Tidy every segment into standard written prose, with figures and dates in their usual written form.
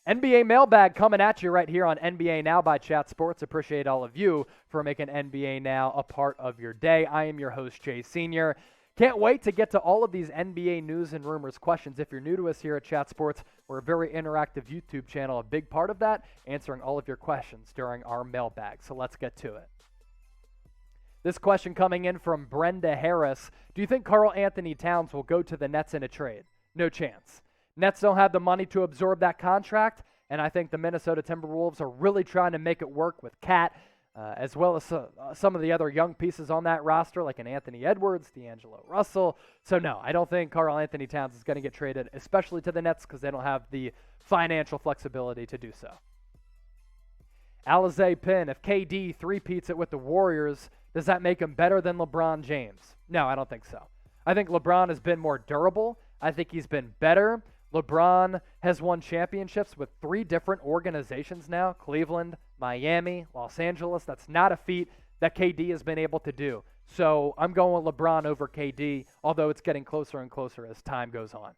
NBA Mailbag coming at you right here on NBA Now by Chat Sports. Appreciate all of you for making NBA Now a part of your day. I am your host, Jay Sr. Can't wait to get to all of these NBA news and rumors questions. If you're new to us here at Chat Sports, we're a very interactive YouTube channel. A big part of that, answering all of your questions during our mailbag. So let's get to it. This question coming in from Brenda Harris. Do you think Karl-Anthony Towns will go to the Nets in a trade? No chance. Nets don't have the money to absorb that contract, and I think the Minnesota Timberwolves are really trying to make it work with Cat, as well as some of the other young pieces on that roster, like an Anthony Edwards, D'Angelo Russell. So no, I don't think Karl-Anthony Towns is going to get traded, especially to the Nets, because they don't have the financial flexibility to do so. Alizé Pin, if KD three-peats it with the Warriors, does that make him better than LeBron James? No, I don't think so. I think LeBron has been more durable. I think he's been better. LeBron has won championships with 3 different organizations now, Cleveland, Miami, Los Angeles. That's not a feat that KD has been able to do. So I'm going with LeBron over KD, although it's getting closer and closer as time goes on.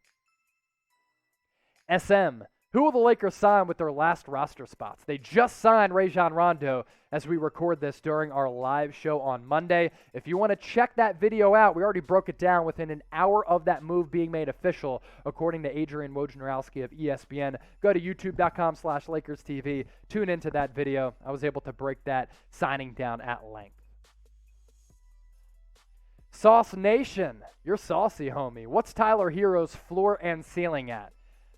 SM, who will the Lakers sign with their last roster spots? They just signed Rajon Rondo as we record this during our live show on Monday. If you want to check that video out, we already broke it down within an hour of that move being made official, according to Adrian Wojnarowski of ESPN. Go to youtube.com/LakersTV. Tune into that video. I was able to break that signing down at length. Sauce Nation, you're saucy, homie. What's Tyler Herro's floor and ceiling at?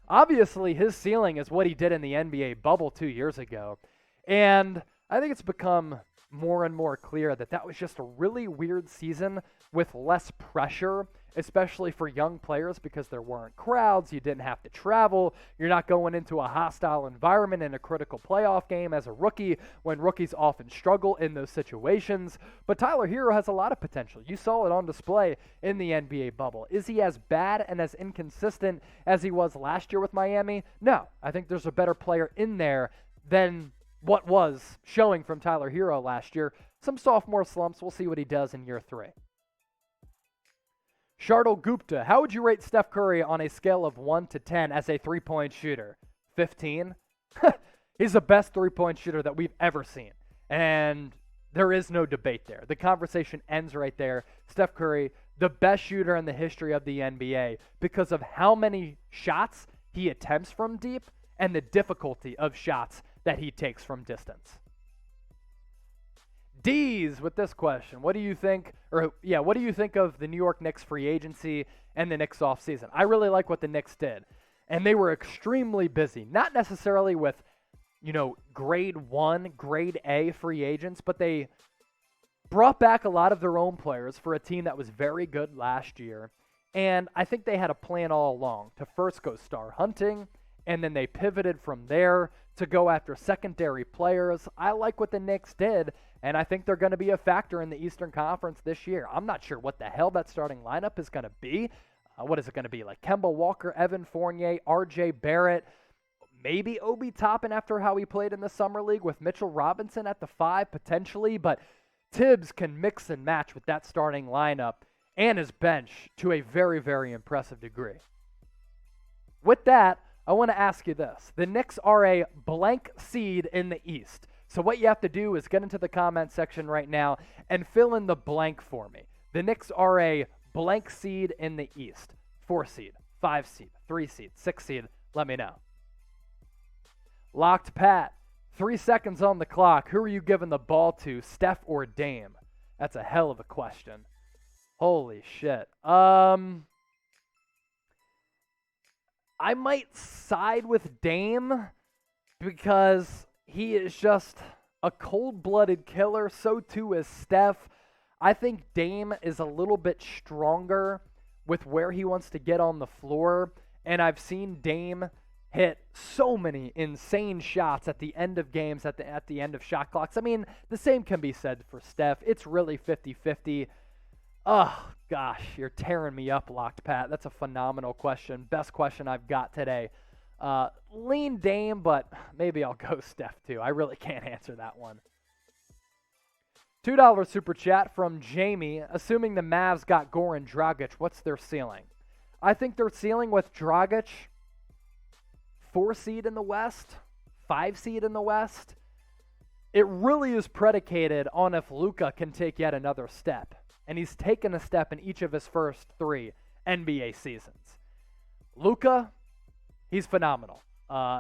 Obviously, his ceiling is what he did in the NBA bubble 2 years ago. And I think it's become more and more clear that that was just a really weird season with less pressure, especially for young players because there weren't crowds, you didn't have to travel, you're not going into a hostile environment in a critical playoff game as a rookie when rookies often struggle in those situations. But Tyler Herro has a lot of potential. You saw it on display in the NBA bubble. Is he as bad and as inconsistent as he was last year with Miami? No. I think there's a better player in there than what was showing from Tyler Herro last year. Some sophomore slumps. We'll see what he does in year 3. Shardo Gupta, how would you rate Steph Curry on a scale of 1 to 10 as a three-point shooter? 15? He's the best three-point shooter that we've ever seen. And there is no debate there. The conversation ends right there. Steph Curry, the best shooter in the history of the NBA because of how many shots he attempts from deep and the difficulty of shots that he takes from distance. D's with this question. What do you think of the New York Knicks free agency and the Knicks offseason? I really like what the Knicks did. And they were extremely busy. Not necessarily with, grade 1, grade A free agents, but they brought back a lot of their own players for a team that was very good last year. And I think they had a plan all along to first go star hunting, and then they pivoted from there to go after secondary players. I like what the Knicks did, and I think they're going to be a factor in the Eastern Conference this year. I'm not sure what the hell that starting lineup is going to be. What is it going to be? Like Kemba Walker, Evan Fournier, RJ Barrett, maybe Obi Toppin after how he played in the Summer League with Mitchell Robinson at the 5 potentially, but Tibbs can mix and match with that starting lineup and his bench to a very, very impressive degree. With that, I want to ask you this. The Knicks are a blank seed in the East. So what you have to do is get into the comment section right now and fill in the blank for me. The Knicks are a blank seed in the East. 4 seed, 5 seed, 3 seed, 6 seed. Let me know. Locked Pat. 3 seconds on the clock. Who are you giving the ball to, Steph or Dame? That's a hell of a question. Holy shit. I might side with Dame because he is just a cold-blooded killer. So too is Steph. I think Dame is a little bit stronger with where he wants to get on the floor. And I've seen Dame hit so many insane shots at the end of games, at the end of shot clocks. I mean, the same can be said for Steph. It's really 50-50. Oh, gosh, you're tearing me up, Locked Pat. That's a phenomenal question. Best question I've got today. Lean Dame, but maybe I'll go Steph too. I really can't answer that one. $2 super chat from Jamie. Assuming the Mavs got Goran Dragic, what's their ceiling? I think their ceiling with Dragic, 4 seed in the West, 5 seed in the West, it really is predicated on if Luka can take yet another step. And he's taken a step in each of his first 3 NBA seasons. Luka, he's phenomenal.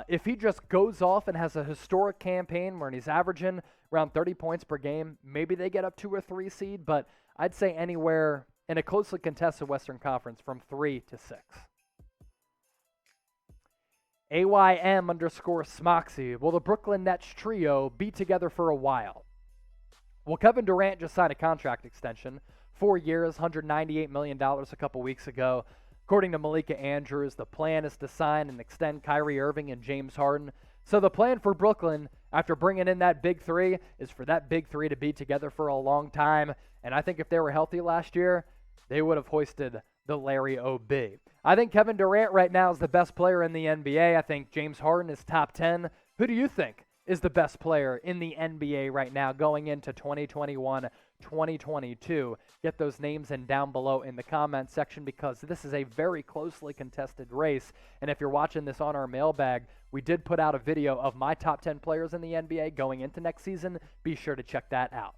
If he just goes off and has a historic campaign where he's averaging around 30 points per game, maybe they get up 2 or 3 seed, but I'd say anywhere in a closely contested Western Conference from 3 to 6. AYM_Smoxy. Will the Brooklyn Nets trio be together for a while? Well, Kevin Durant just signed a contract extension. 4 years, $198 million a couple weeks ago. According to Malika Andrews, the plan is to sign and extend Kyrie Irving and James Harden. So the plan for Brooklyn, after bringing in that big 3, is for that big 3 to be together for a long time. And I think if they were healthy last year, they would have hoisted the Larry O.B. I think Kevin Durant right now is the best player in the NBA. I think James Harden is top 10. Who do you think is the best player in the NBA right now going into 2021, 2022? Get those names in down below in the comments section because this is a very closely contested race. And if you're watching this on our mailbag, we did put out a video of my top 10 players in the NBA going into next season. Be sure to check that out.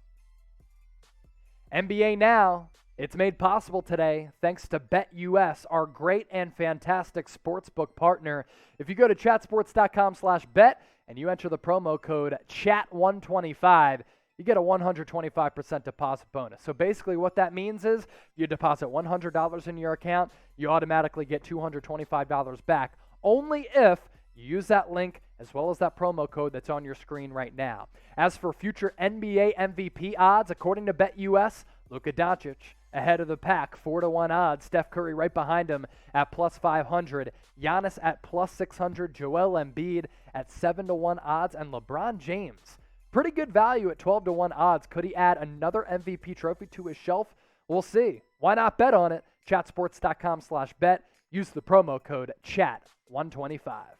NBA Now. It's made possible today thanks to BetUS, our great and fantastic sportsbook partner. If you go to chatsports.com/bet and you enter the promo code CHAT125, you get a 125% deposit bonus. So basically what that means is you deposit $100 in your account, you automatically get $225 back, only if you use that link as well as that promo code that's on your screen right now. As for future NBA MVP odds, according to BetUS, Luka Doncic ahead of the pack, 4-1 odds. Steph Curry right behind him at plus 500. Giannis at plus 600. Joel Embiid at 7-1 odds. And LeBron James, pretty good value at 12-1 odds. Could he add another MVP trophy to his shelf? We'll see. Why not bet on it? Chatsports.com/bet. Use the promo code CHAT125.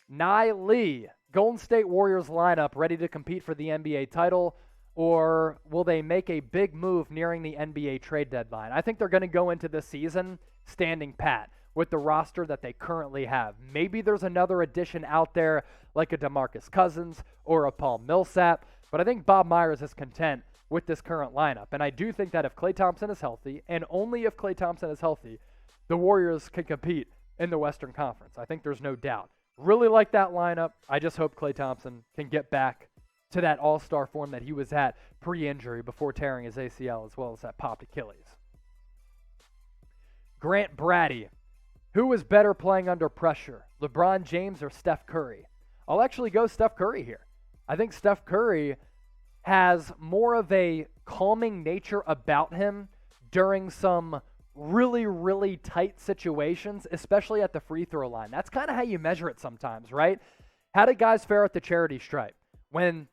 Nye Lee, Golden State Warriors lineup ready to compete for the NBA title, or will they make a big move nearing the NBA trade deadline? I think they're going to go into the season standing pat with the roster that they currently have. Maybe there's another addition out there like a DeMarcus Cousins or a Paul Millsap, but I think Bob Myers is content with this current lineup. And I do think that if Klay Thompson is healthy, and only if Klay Thompson is healthy, the Warriors can compete in the Western Conference. I think there's no doubt. Really like that lineup. I just hope Klay Thompson can get back to that all-star form that he was at pre-injury before tearing his ACL as well as that popped Achilles. Grant Brady. Who is better playing under pressure, LeBron James or Steph Curry? I'll actually go Steph Curry here. I think Steph Curry has more of a calming nature about him during some really, really tight situations, especially at the free throw line. That's kind of how you measure it sometimes, right? How did guys fare at the charity stripe? When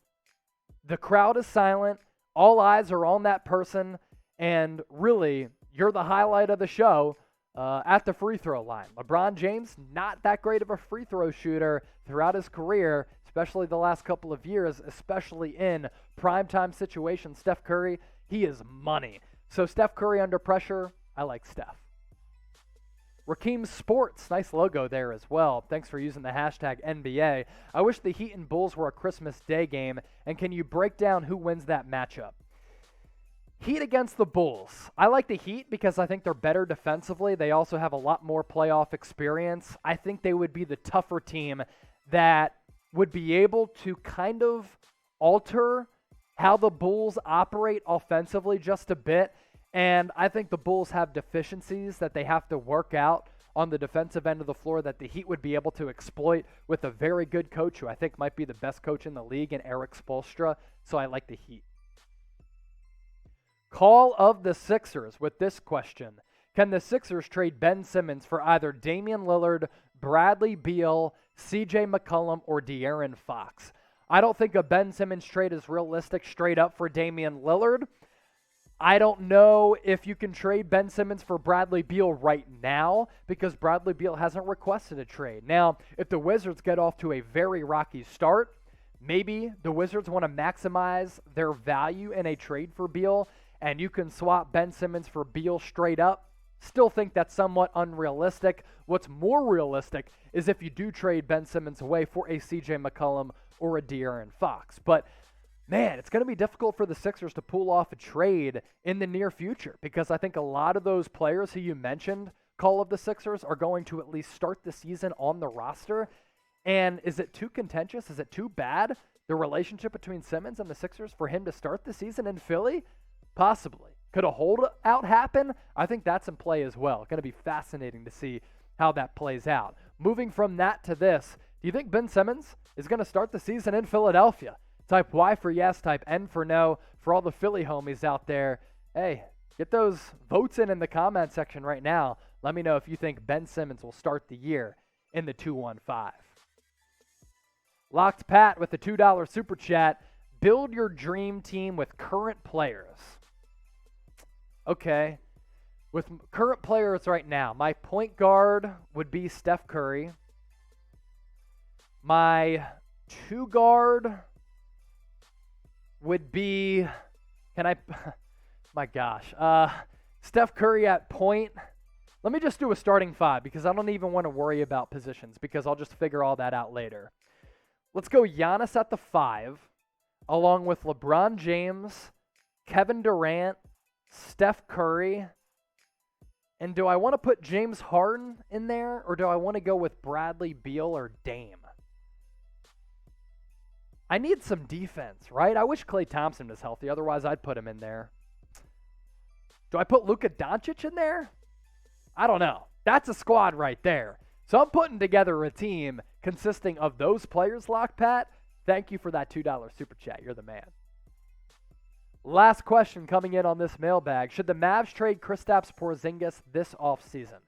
the crowd is silent, all eyes are on that person, and really, you're the highlight of the show at the free throw line. LeBron James, not that great of a free throw shooter throughout his career, especially the last couple of years, especially in primetime situations. Steph Curry, he is money. So Steph Curry under pressure, I like Steph. Rakeem Sports, nice logo there as well. Thanks for using the hashtag NBA. I wish the Heat and Bulls were a Christmas Day game, and can you break down who wins that matchup? Heat against the Bulls. I like the Heat because I think they're better defensively. They also have a lot more playoff experience. I think they would be the tougher team that would be able to kind of alter how the Bulls operate offensively just a bit. And I think the Bulls have deficiencies that they have to work out on the defensive end of the floor that the Heat would be able to exploit with a very good coach who I think might be the best coach in the league in Eric Spoelstra. So I like the Heat. Call of the Sixers with this question. Can the Sixers trade Ben Simmons for either Damian Lillard, Bradley Beal, CJ McCollum, or De'Aaron Fox? I don't think a Ben Simmons trade is realistic straight up for Damian Lillard. I don't know if you can trade Ben Simmons for Bradley Beal right now because Bradley Beal hasn't requested a trade. Now, if the Wizards get off to a very rocky start, maybe the Wizards want to maximize their value in a trade for Beal, and you can swap Ben Simmons for Beal straight up. Still think that's somewhat unrealistic. What's more realistic is if you do trade Ben Simmons away for a CJ McCollum or a De'Aaron Fox. But man, it's going to be difficult for the Sixers to pull off a trade in the near future because I think a lot of those players who you mentioned, Call of the Sixers, are going to at least start the season on the roster. And is it too contentious? Is it too bad, the relationship between Simmons and the Sixers, for him to start the season in Philly? Possibly. Could a holdout happen? I think that's in play as well. Going to be fascinating to see how that plays out. Moving from that to this, do you think Ben Simmons is going to start the season in Philadelphia? Type Y for yes, type N for no. For all the Philly homies out there, hey, get those votes in the comment section right now. Let me know if you think Ben Simmons will start the year in the 215. Locked Pat with the $2 super chat. Build your dream team with current players. Okay. With current players right now, my point guard would be Steph Curry. My two guard would be, my gosh, Steph Curry at point. Let me just do a starting five because I don't even want to worry about positions because I'll just figure all that out later. Let's go Giannis at the 5, along with LeBron James, Kevin Durant, Steph Curry. And do I want to put James Harden in there, or do I want to go with Bradley Beal or Dame? I need some defense, right? I wish Klay Thompson was healthy. Otherwise, I'd put him in there. Do I put Luka Doncic in there? I don't know. That's a squad right there. So I'm putting together a team consisting of those players, Lock Pat. Thank you for that $2 super chat. You're the man. Last question coming in on this mailbag. Should the Mavs trade Kristaps Porzingis this offseason?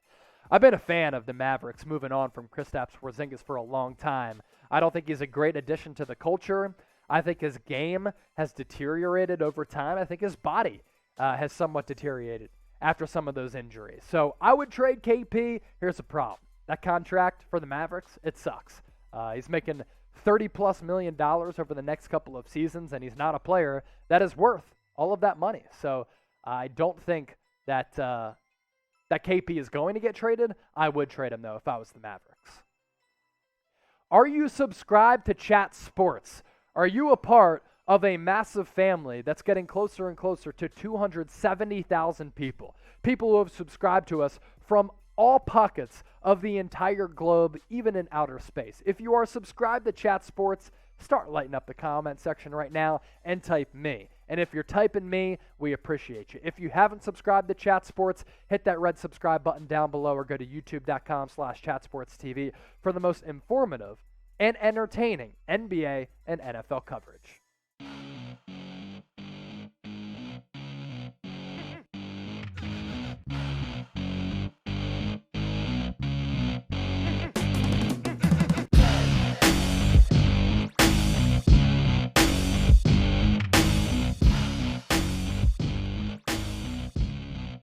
I've been a fan of the Mavericks moving on from Kristaps Porzingis for a long time. I don't think he's a great addition to the culture. I think his game has deteriorated over time. I think his body has somewhat deteriorated after some of those injuries. So I would trade KP. Here's the problem. That contract for the Mavericks, it sucks. He's making $30+ million over the next couple of seasons, and he's not a player that is worth all of that money. So I don't think that that KP is going to get traded. I would trade him, though, if I was the Mavericks. Are you subscribed to Chat Sports? Are you a part of a massive family that's getting closer and closer to 270,000 people? People who have subscribed to us from all pockets of the entire globe, even in outer space. If you are subscribed to Chat Sports, start lighting up the comment section right now and type me. And if you're typing me, we appreciate you. If you haven't subscribed to Chat Sports, hit that red subscribe button down below or go to youtube.com/chatsportstv for the most informative and entertaining NBA and NFL coverage.